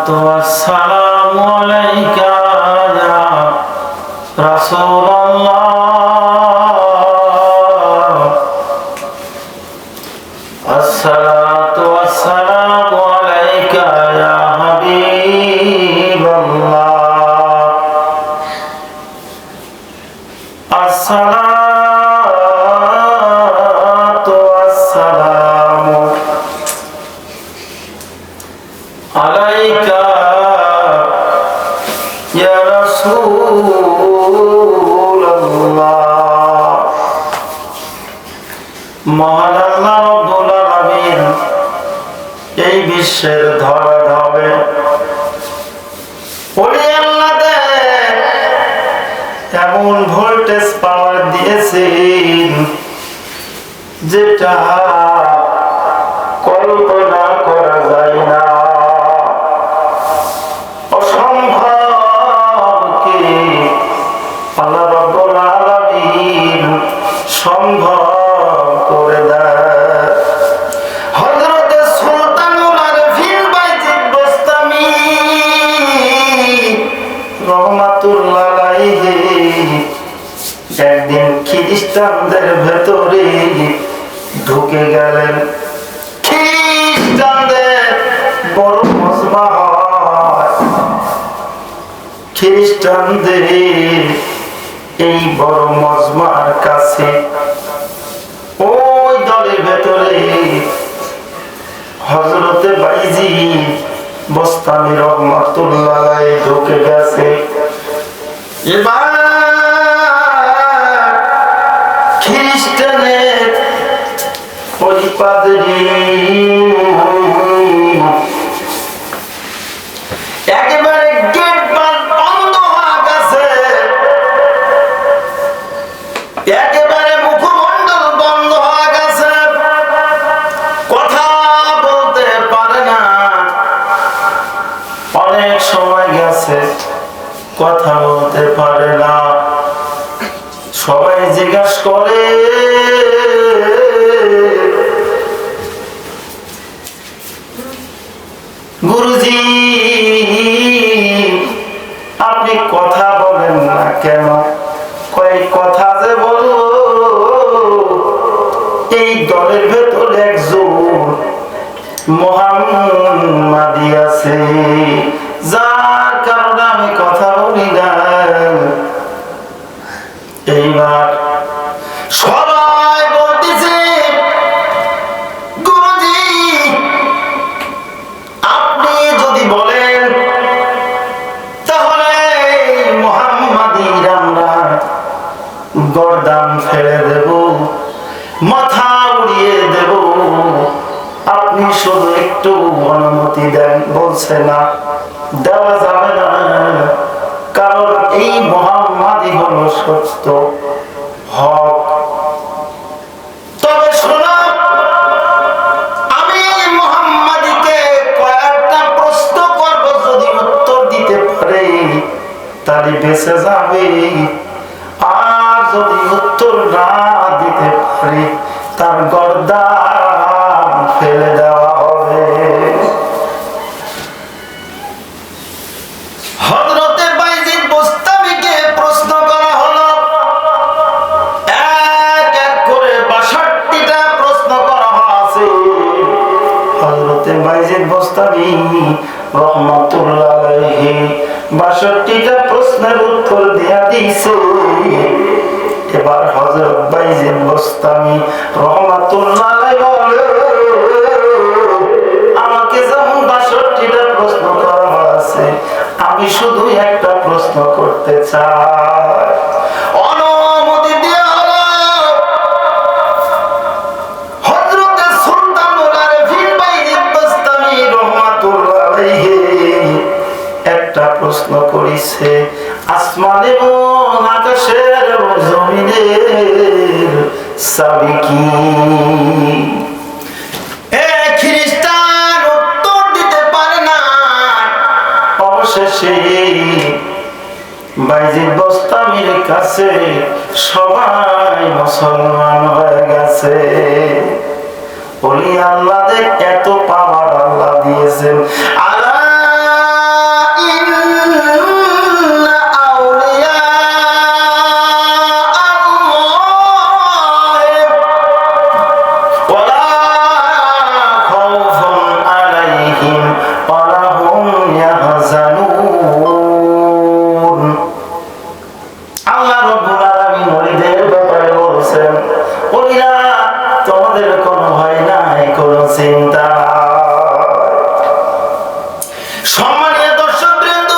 والسلام عليك يا رسول الله الصلاة والسلام عليك يا حبيب الله الصلاة والسلام عليك يا رسول الله মহান আল্লাহ রব্বুল আলামিন এই বিশ্বের ধরা হবে ওরে আল্লাহদের এমন ভোল্টেজ পাওয়ার দিয়েছেন যেটা কল্পনা করা যায় না অসম্ভবকে আল্লাহ রাব্বুল আলামিন সম্ভব করে দেয় হযরত সুলতানুল আরফিন বাইজিদ বুস্তামি রাহমাতুল্লাহ আলাইহি একদিন খ্রিস্টানদের ভেতরে ঢুকে গেলেন খ্রিস্টানদের বড় মজমা হয় খ্রিস্টানদের এই বড় মজমার কাছে ওই দলের ভেতরে হযরতে বাইজিদ বুস্তামি রাহমাতুল্লাহ আলাইহি ঢুকে গেছে এবার খ্রিস্টানের ওই পাদ্রী একেবারে গেট বন্ধ হয়ে গেছে একেবারে মুখমণ্ডল বন্ধ হয়ে গেছে কথা বলতে পারে না অনেক সময় গেছে কথা বলতে পারে না সবাই জিজ্ঞাসা করে গুরুজি আপনি কথা বলেন না কেন কয় কথা যে বলবো এই দলের ভেতর একজন মুহাম্মাদি আছে যার কারণে আমি কথা বলি না এইবার সবাই বলতেছে গুরুজি আপনি যদি বলেন তাহলে মুহাম্মাদির আমরা গর্দান ফেলে দেব মাথা উড়িয়ে দেব আপনি শুধু একটু অনুমতি দেন বলছে না দেওয়া যাবে না কারণ এই মুহাম্মাদি হলো সত্য হক তবে শোনো আমি মুহাম্মাদিকে কয়েকটা প্রশ্ন করব যদি উত্তর দিতে পারে তাহলে বেঁচে যাবে আর যদি উত্তর না দিতে পারে তার গর্দান ফেলে দেওয়া হবে হযরতে বাইজিদ বুস্তামিকে প্রশ্ন করা হলো এক এক করে ৬২টা প্রশ্ন করা হয়েছে হযরতে বাইজিদ বুস্তামি রাহমাতুল্লাহ আলাইহি ৬২টা প্রশ্নের উত্তর দেয়া দিয়েছে এবার হযরত বাইজিদ বুস্তামি রাহমাতুল্লাহ আলাইহি বলে আমাকে যখন ৬২টা প্রশ্ন করা হয়েছে আমি শুধু একটা প্রশ্ন করতে চাই অনুমতি দেওয়া হলো হযরতে সুলতানুল আরফিন বাইজিদ বুস্তামি রাহমাতুল্লাহ আলাইহি একটা প্রশ্ন করেছে আসমান এবং আকাশের এবং জমিনের চাবি কি খ্রিস্টান উত্তর দিতে পারে না অবশেষে বাইজিদ বুস্তামির কাছে সবাই মুসলমান হয়ে গেছে ওলি আল্লাহদের এত পাওয়ার আল্লাহ দিয়েছেন আলা সম্মানীয় দর্শকবৃন্দ,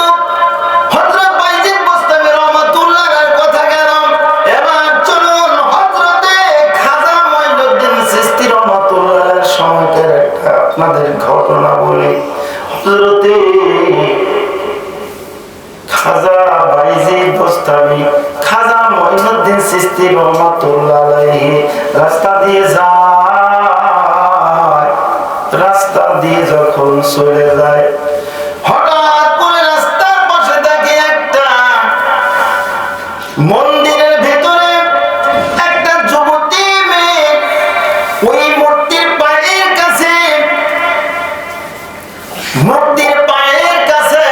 হযরত বাইজিদ বোস্তামী রহমাতুল্লাহর কথা গেল। এবার চলুন হযরতে খাজা মঈনুদ্দিন চিশতি রহমাতুল্লাহর সময়কার একটা আপনাদের ঘটনা বলি। হযরতে খাজা বাইজিদ বোস্তামী খাজা মঈনুদ্দিন চিশতি রহমাতুল্লাহ আলাইহি রাস্তা দিয়ে যায়। রাস্তা দিয়ে যখন চলে যায়, হঠাৎ করে রাস্তার পাশে দেখে একটা মন্দিরের ভেতরে একটা যুবতী মেয়ে ওই মূর্তির পায়ের কাছে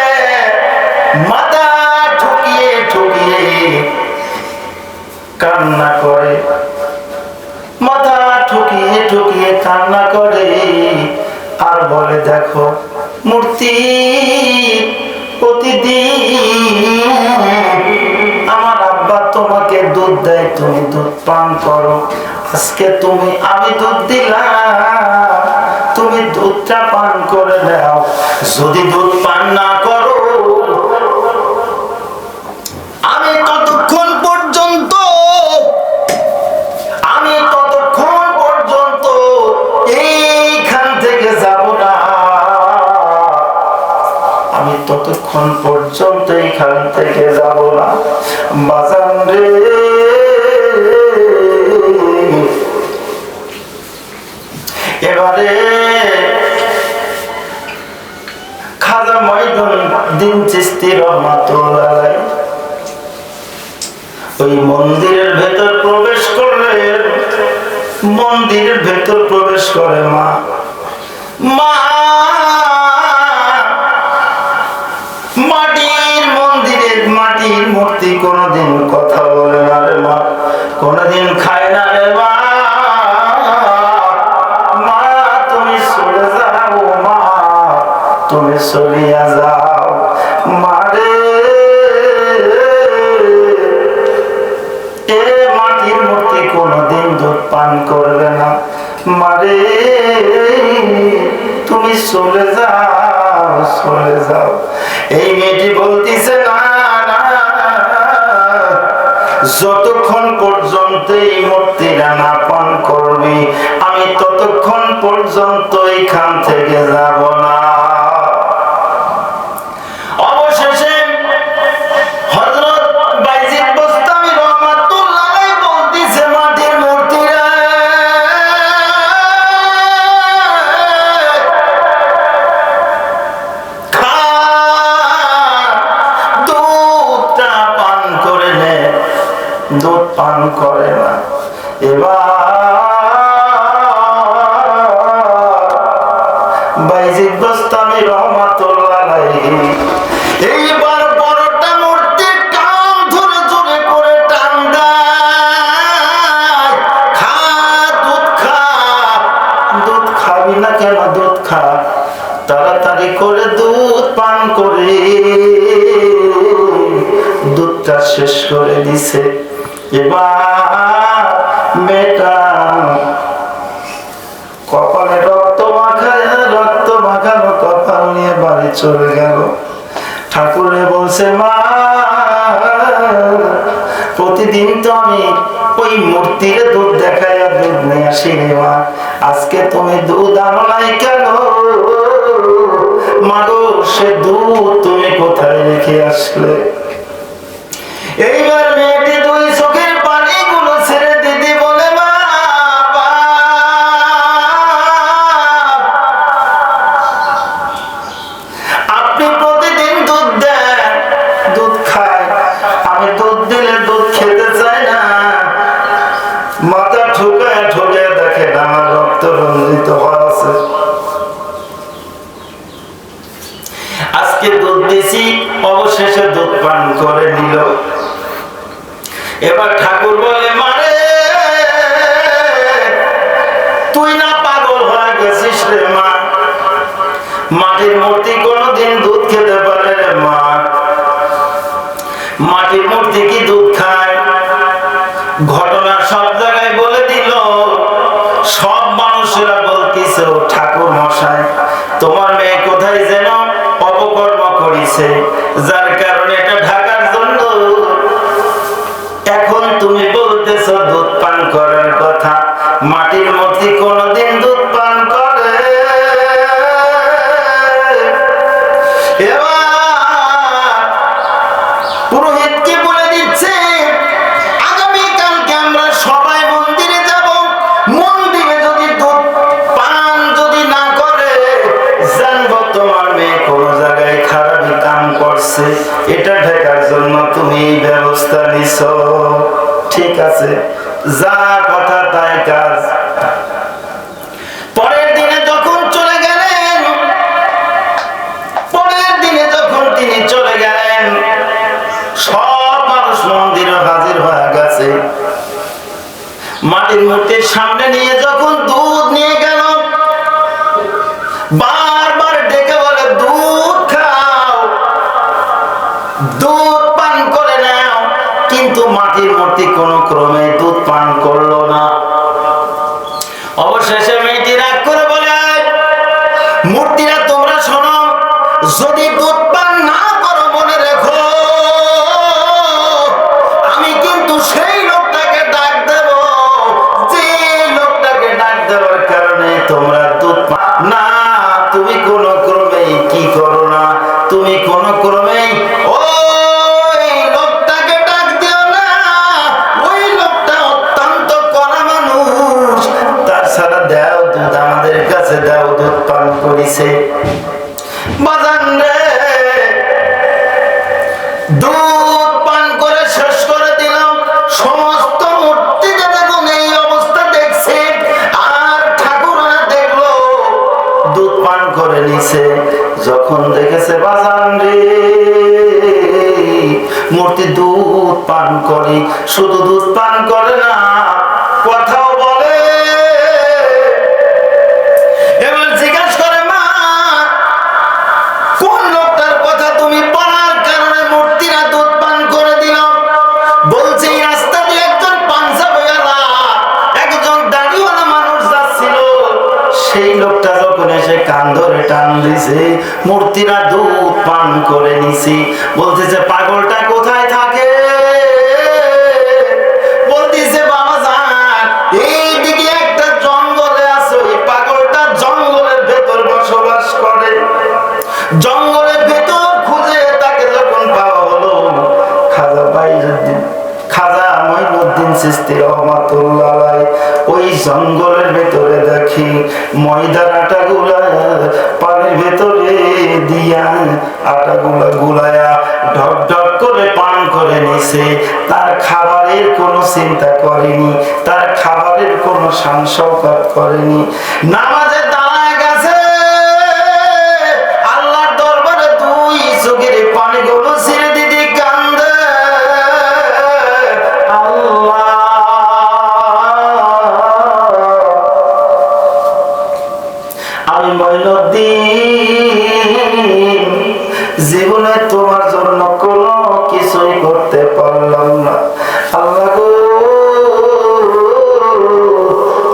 মাথা ঠুকিয়ে ঠুকিয়ে কান্না করে, মাথা ঠুকিয়ে ঠুকিয়ে কান্না করে আর বলে, দেখো মূর্তি, প্রতিদিন আমার আব্বা তোমাকে দুধ দেয়, তুমি দুধ পান করো। আজকে আমি দুধ দিলাম, তুমি দুধটা পান করে নাও। যদি দুধ পান না করো, আমি ততক্ষণ পর্যন্ত এইখান থেকে যাব না, আমি ততক্ষণ পর্যন্ত এইখান থেকে যাব না। বাজান রে, এবারে খাজা মঈনুদ্দিন চিশতি রহমাতুল্লাহ আলাইহি ওই মন্দিরের ভেতর প্রবেশ করলেন। মন্দিরের ভেতর প্রবেশ করে মা মাটির মূর্তি কোনদিন কথা বলে না রে মা, কোনদিন খায় না রে মা। তুমি চলে যাও মা, তুমি চলিয়া যাও মারে। এ মাটির মূর্তি কোনদিন দুধ পান করবে না মারে, তুমি চলে যাও, চলে যাও। এই মেয়েটি বলতেছে, না না, যতক্ষণ পর্যন্ত এই মূর্তিটা না পান করবি, আমি ততক্ষণ পর্যন্ত এইখান থেকে যাব না। অবশেষে হযরত বাইজিদ বোস্তামী রহমাতুল্লাহ আলাইহি বলতেছে, মাটির মূর্তিরা খা, দুধটা পান করে নে। দুধ পান করে না। এবার বাইজিদ বোস্তামী রহমাতুল্লাহ আলাইহি এইবার বড়টা মূর্তির কান ধরে জোরে করে টান দেয়, খা দুধ খা। দুধ খাবি না কেন? দুধ খা। তাড়াতাড়ি করে দুধ পান করে দুধটা শেষ করে দিছে। এবার মেয়েটা কপালে রক্ত মাখানো কপাল নিয়ে বাড়ি চলে গেল। ঠাকুরে বলছে, মা প্রতিদিন তো আমি ওই মূর্তির দুধ দেখাইয়া দুধ নিয়ে আসি রে মা, আজকে তুমি দুধ আনো নাই কেন? মাগো, সে দুধ তুমি কোথায় রেখে আসলে? এইবার মেয়েটি দুই চোখের পানিগুলো ছেড়ে দিদি বলে, মা আপনি প্রতিদিন দুধ দেন, দুধ খায়, আমি দুধ দিলে দুধ খেতে চাই না। মাথা ঠুকায় ঠুকে দেখে আমার রক্ত রঞ্জিত হওয়া আছে। আজকে দুধ দিছি, অবশেষে দুধ পান করে নিল। এবার ঠাকুর বলে, মারে তুই না পাগল হয়ে গেছিস রে মা? মাটির মূর্তি কোনদিন দুধ খেতে পারে রে মা? মাটির মূর্তি কি দুধ খায়? ঘটনা সব জায়গায় বলে দিল। সব মানুষেরা বলতেছে, ও ঠাকুর মশাই, তোমার মেয়ে কোথায় যেন অপকর্ম হয়েছে, যার কারণে এটা ঢাকার জন্য এখন তুমি বলতেছ দুধ পান করার কথা। মাটির মূর্তি কোনদিন দুধ পান করে? পুরোহিতকে বলে দিচ্ছে আগামীকালকে আমরা সবাই মন্দিরে যাব। মন্দিরে যদি দুধ পান যদি না করে, জানবো তোমার মেয়ে কোন জায়গায় খারাপই কাম করছে। এটা ঢাকার জন্য তুমি এই ব্যবস্থা নিছ। ঠিক আছে, যা কথা তাই কাজ। পরের দিনে যখন চলে গেলেন, তিনি চলে গেলেন, সব মানুষ মন্দিরে হাজির হয়ে গেছে। মাটির মূর্তির সামনে নিয়ে যখন দুধ নিয়ে গেল, বারবার ডেকে বলে দুধ খাও, দুধ পান করে নাও। কিন্তু মাটির মূর্তি কোন ক্রমে দুধ পান করলো না। অবশেষে মেয়েটি রাগ করে বলে, মূর্তিরা তোমরা শোনো, যদি দুধ পান না করো মনে রেখো আমি কিন্তু সেই লোকটাকে ডাক দেব, যে লোকটাকে ডাক দেওয়ার কারণে তোমরা দুধ পান না। তুমি কোন ক্রমেই কি করো না, তুমি কোন ক্রমেই ওই লোকটাকে ডাক দিও না। ওই লোকটা অত্যন্ত কড়া মানুষ, তাছাড়া দাও দুধ আমাদের কাছে দাও, দুধ পান করিছে। বাজান রে, দুধ পান করে শেষ করে দিলাম। সমস্ত মূর্তিতে দেখুন এই অবস্থা দেখছে, আর ঠাকুররা দেখলো দুধ পান করে নিছে। যখন দেখেছে বাজান রে, মূর্তি দুধ পান করে, শুধু দুধ পান করে না, কথাও বলে। এবার জিজ্ঞাসা করে, মা কোন লোকটার কথা তুমি বলার কারণে মূর্তিরা দুধ পান করে দিল? বলছে এই রাস্তা দিয়ে একজন পাঞ্জাবিওয়ালা, একজন দাড়িওয়ালা মানুষ যাচ্ছিল, সেই লোকটা যখন এসে কান ধরে টান দিছে, মূর্তিরা দুধ পান করে নিছি। বলতেছে পাগলটা কোথায় থাকে? বলতেছে বাবা যান, এইদিকে একটা জঙ্গলে আছে, ওই পাগলটা জঙ্গলের ভেতর বসবাস করে। জঙ্গলের ভেতর খুঁজে তাকে যখন পাওয়া হলো, খাজা মঈনুদ্দিন চিশতি রহমাতুল্লাহ আলাইহি ওই জঙ্গলের ভেতরে দেখি ময়দার আটাগুলা পানির ভেতরে দিয়া আটাগুলা গুলায়া ঢক ঢক করে পান করে নিছে। তার খাবারের কোনো চিন্তা করেনি, তার খাবারের কোনো শান শওকত করেনি। নামাজে দাঁড়ায় গেছে, আল্লাহর দরবারে দুই চোখের পানিগুলো ছেড়ে দিতে কান্দে। আল্লাহ, আমি মঈনুদ্দিন জীবনে তোমার জন্য কোনো কিছুই করতে পারলাম না। আল্লাহ গো,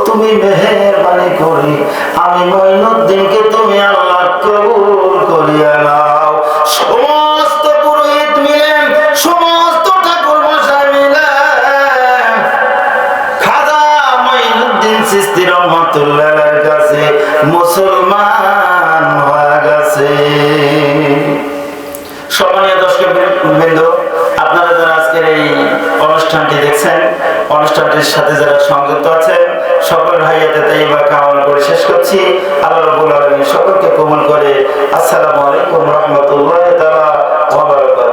তুমি মেহেরবানি করে আমি মঈনুদ্দিনকে তুমি আল্লাহ কবুল করিয়া নাও। সমস্ত পুরোহিত মিলে, সমস্ত ঠাকুর মশাই মিলে খাজা মঈনুদ্দিন চিশতি রহমাতুল্লাহ আলাইহির কাছে মুসলমান হয়ে গেছে। সম্মানীয় দর্শক বৃন্দ, আপনারা যারা আজকের এই অনুষ্ঠানটি দেখছেন, অনুষ্ঠানটির সাথে যারা সংযুক্ত আছেন, সকল ভাইয়াতে তাইবা কামনা করে শেষ করছি। আল্লাহ রাব্বুল আলামিন সকলকে কবুল করে। আসসালামু আলাইকুম ওয়া রাহমাতুল্লাহি ওয়া বারাকাতুহু।